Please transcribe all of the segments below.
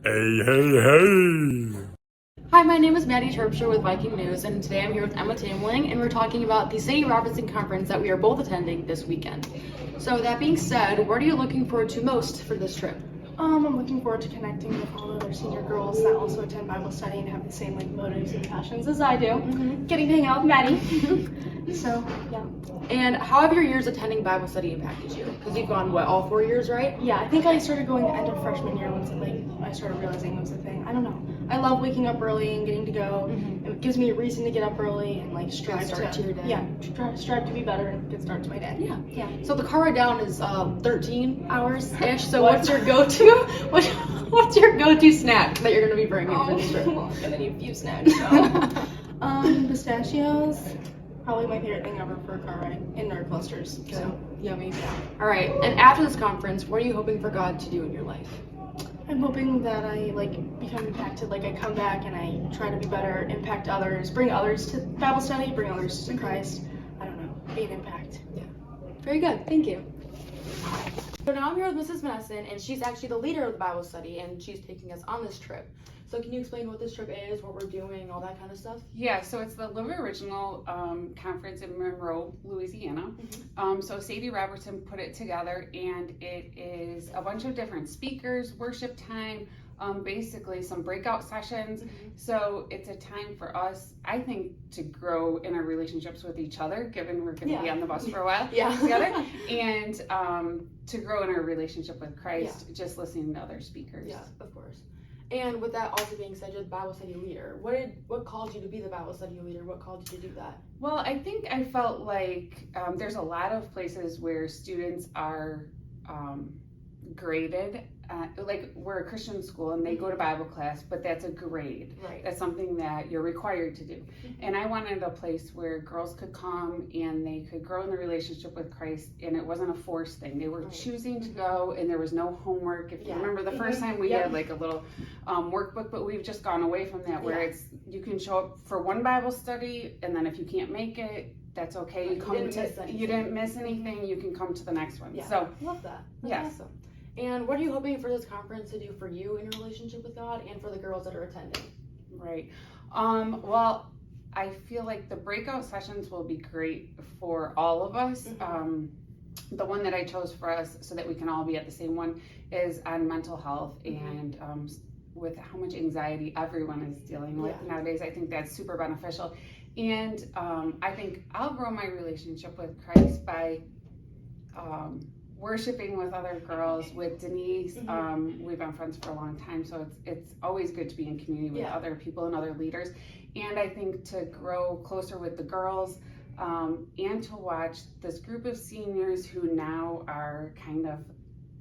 Hey, hey, hey! Hi, my name is Maddie Terpstra with Viking News, and today I'm here with Emma Tamling, and we're talking about the St. Robertson Conference that we are both attending this weekend. So that being said, what are you looking forward to most for this trip? I'm looking forward to connecting with all the other senior girls that also attend Bible study and have the same motives and passions as I do. Getting to hang out with Maddie. So, yeah. And how have your years attending Bible study impacted you? Because you've gone, all 4 years, right? Yeah, I think I started going the end of freshman year once I started realizing it was a thing. I don't know. I love waking up early and getting to go. It gives me a reason to get up early and strive to your day. Yeah, strive to be better and get start to my day. Yeah. So the car ride down is 13 hours-ish. So what's your go-to? What's your go-to snack that you're gonna be bringing for this trip? Well, I'm gonna need a few snacks. Pistachios. Probably my favorite thing ever for a car ride, and nerd clusters. So Yummy. All right. And after this conference, what are you hoping for God to do in your life? I'm hoping that I become impacted, I come back and I try to be better, impact others, bring others to Bible study, bring others to Christ. I don't know, be an impact. Yeah. Very good. Thank you. So now I'm here with Mrs. Messon, and she's actually the leader of the Bible study, and she's taking us on this trip. So can you explain what this trip is, what we're doing, all that kind of stuff? Yeah, so it's the Live Original Conference in Monroe, Louisiana. So Sadie Robertson put it together, and it is a bunch of different speakers, worship time, basically some breakout sessions. So it's a time for us, I think, to grow in our relationships with each other, given we're going to be on the bus for a while together, and to grow in our relationship with Christ, just listening to other speakers. Yeah, of course. And with that also being said, you're the Bible study leader. What called you to be the Bible study leader? What called you to do that? Well, I think I felt like there's a lot of places where students are graded. We're a Christian school and they go to Bible class, but that's a grade. Right. That's something that you're required to do. And I wanted a place where girls could come and they could grow in the relationship with Christ, and it wasn't a forced thing. They were choosing to go, and there was no homework. If you remember the first time we had a little workbook, but we've just gone away from that, where it's you can show up for one Bible study, and then if you can't make it, that's okay. You didn't miss anything. You can come to the next one. Yeah. So love that. That's awesome. And what are you hoping for this conference to do for you in your relationship with God and for the girls that are attending? Right. Well, I feel like the breakout sessions will be great for all of us. The one that I chose for us so that we can all be at the same one is on mental health and with how much anxiety everyone is dealing with nowadays. I think that's super beneficial. And I think I'll grow my relationship with Christ by worshiping with other girls, with Denise. We've been friends for a long time, so it's always good to be in community with other people and other leaders. And I think to grow closer with the girls and to watch this group of seniors who now are kind of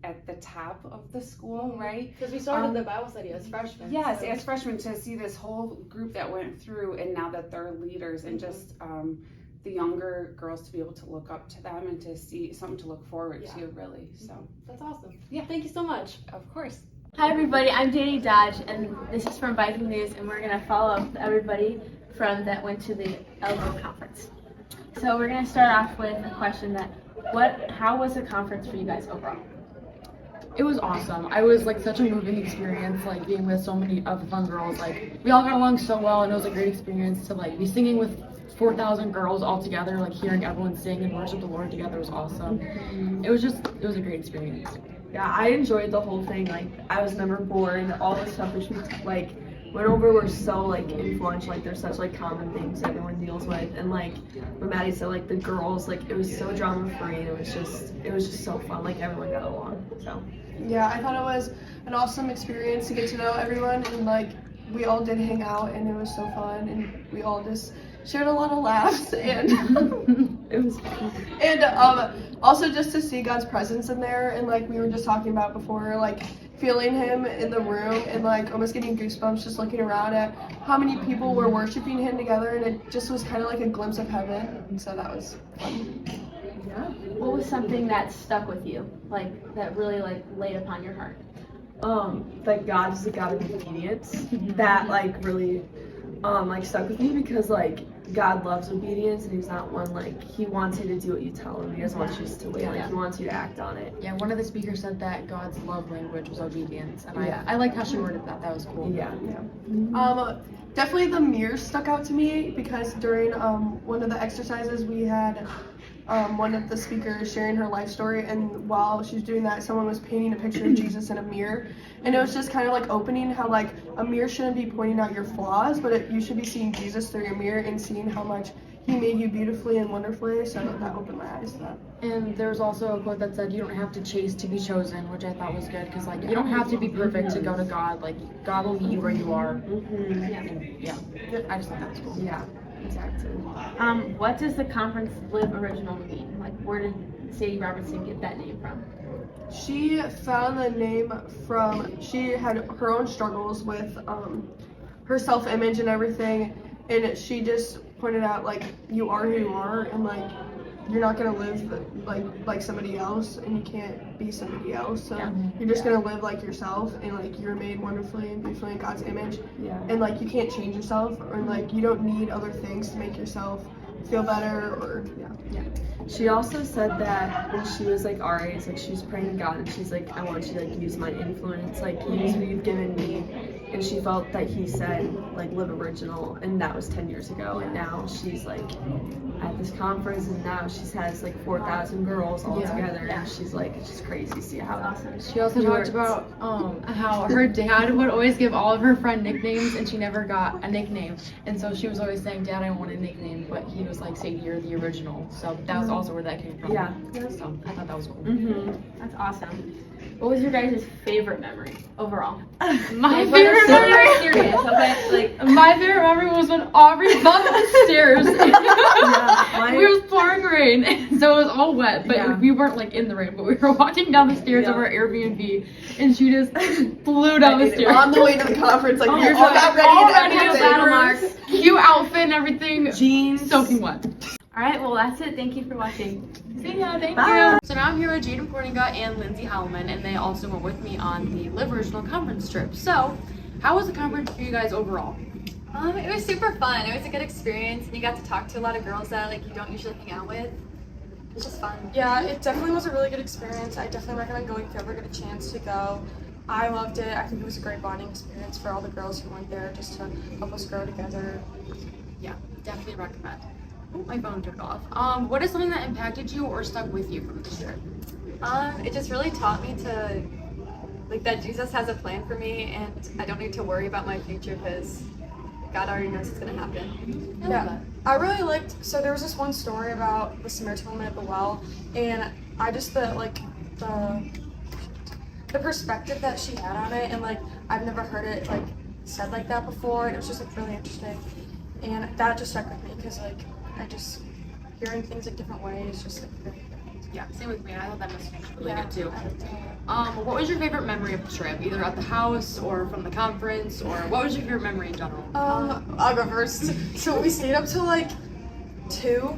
at the top of the school, right? Because we started the Bible study as freshmen. Yes, as freshmen, to see this whole group that went through, and now that they're leaders, and just the younger girls to be able to look up to them and to see something to look forward to, really. So that's awesome. Yeah, thank you so much. Of course. Hi everybody, I'm Danny Dodge, and this is from Viking News, and we're gonna follow up with everybody that went to the LO conference. So we're gonna start off with a question how was the conference for you guys overall? It was awesome. It was such a moving experience, being with so many of the fun girls. We all got along so well, and it was a great experience to be singing with 4,000 girls all together, hearing everyone sing and worship the Lord together was awesome. It was a great experience. Yeah, I enjoyed the whole thing. I was never bored. All the stuff which we went over were so influential. There's such common things everyone deals with, and what Maddie said, the girls, it was so drama free. It was just so fun. Everyone got along. So yeah, I thought it was an awesome experience to get to know everyone, and we all did hang out, and it was so fun, and we all just shared a lot of laughs, and it was fun. And also just to see God's presence in there, and we were just talking about before, feeling him in the room, and almost getting goosebumps just looking around at how many people were worshiping him together, and it just was kind of a glimpse of heaven, and so that was fun. Yeah. What was something that stuck with you, that really laid upon your heart? That God is the God of obedience. That really stuck with me, because God loves obedience, and he's not one like he wants you to do what you tell him. He doesn't want you just to wait. Like he wants you to act on it. Yeah, one of the speakers said that God's love language was obedience, and Yeah. I liked how she worded that. That was cool. Yeah. Definitely the mirrors stuck out to me because during one of the exercises we had one of the speakers sharing her life story, and while she was doing that, someone was painting a picture of Jesus in a mirror, and it was just kind of like opening how like a mirror shouldn't be pointing out your flaws, but you should be seeing Jesus through your mirror and seeing how much he made you beautifully and wonderfully. So that opened my eyes to that. And there was also a quote that said, "You don't have to chase to be chosen," which I thought was good because like you don't have to be perfect to go to God. Like God will meet you where you are. And, yeah, I just thought that was cool. Yeah. Exactly. What does the conference Live Original mean? Like, where did Sadie Robertson get that name from? She found the name from, she had her own struggles with her self-image and everything, and she just pointed out like you are who you are, and like you're not gonna live like somebody else, and you can't be somebody else. So you're just gonna live like yourself, and like you're made wonderfully and beautifully in God's image. Yeah. And like you can't change yourself, or like you don't need other things to make yourself feel better, or She also said that when she was like our age, like she was praying to God, and she's like, I want you to like use my influence, like use what you've given me. And she felt that he said like live original, and that was 10 years ago. And now she's like at this conference, and now she has like 4,000 girls all together, and she's like, it's just crazy to see how She also talked about how her dad would always give all of her friend nicknames, and she never got a nickname. And so she was always saying, "Dad, I want a nickname," but he was like, "Sadie, you're the original." So that was also where that came from. Yeah. So I thought that was cool. That's awesome. What was your guys' favorite memory overall? My favorite memory. Serious, okay? Like, My favorite memory was when Aubrey fell down the stairs. mine- We was pouring rain, so it was all wet. But we weren't like in the rain, but we were walking down the stairs of our Airbnb, and she just flew down the stairs. on the way to the conference, like we You're all got ready and ready to everything. battle marks, cute outfit and everything, jeans. soaking wet. all right, well, that's it. Thank you for watching. See ya, thank Bye. you. So now I'm here with Jaden Portinga and Lindsay Holloman, and they also went with me on the Live Original conference trip. So, how was the conference for you guys overall? It was super fun. It was a good experience, and you got to talk to a lot of girls that like you don't usually hang out with. It was just fun. Yeah, it definitely was a really good experience. I definitely recommend going if you ever get a chance to go. I loved it. I think it was a great bonding experience for all the girls who went there just to help us grow together. Yeah, definitely recommend. Oh, my phone took off. What is something that impacted you or stuck with you from this trip? It just really taught me to like that Jesus has a plan for me, and I don't need to worry about my future because God already knows it's gonna happen. Yeah, I really liked. So there was this one story about the Samaritan woman at the well, and I just the perspective that she had on it, and like I've never heard it like said like that before, and it was just like really interesting, and that just stuck with me because like I just hearing things like different ways just like really good. Yeah, same with me. I thought that message was really Yeah, good too. I liked it. What was your favorite memory of the trip? Either at the house or from the conference, or what was your favorite memory in general? I'll go first. So we stayed up till like 2,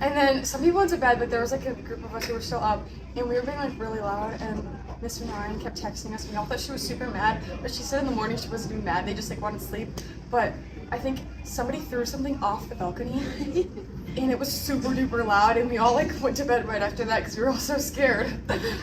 and then some people went to bed, but there was like a group of us who were still up, and we were being like really loud, and Miss Ryan kept texting us. We all thought she was super mad, but she said in the morning she wasn't even mad. They just like wanted to sleep. But I think somebody threw something off the balcony, and it was super duper loud, and we all like went to bed right after that because we were all so scared.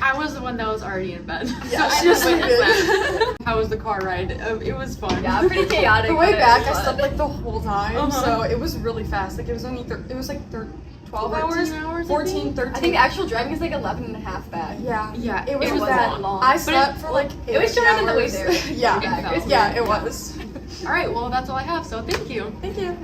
I was the one that was already in bed. Yeah, So I she was just witnessed sleeping. that. How was the car ride? It was fun. Yeah, pretty chaotic. The way but it back, was I fun. slept like the whole time, Uh-huh. so it was really fast. Like it was only it was like 12 hours, 14 14, 13. I think the actual driving is like 11 and a half back. Yeah, Yeah, it was, it was that long. I But slept for like 8 it was shorter than the way hours. there. yeah, Yeah, yeah, it was. All right, well that's all I have. So thank you. Thank you.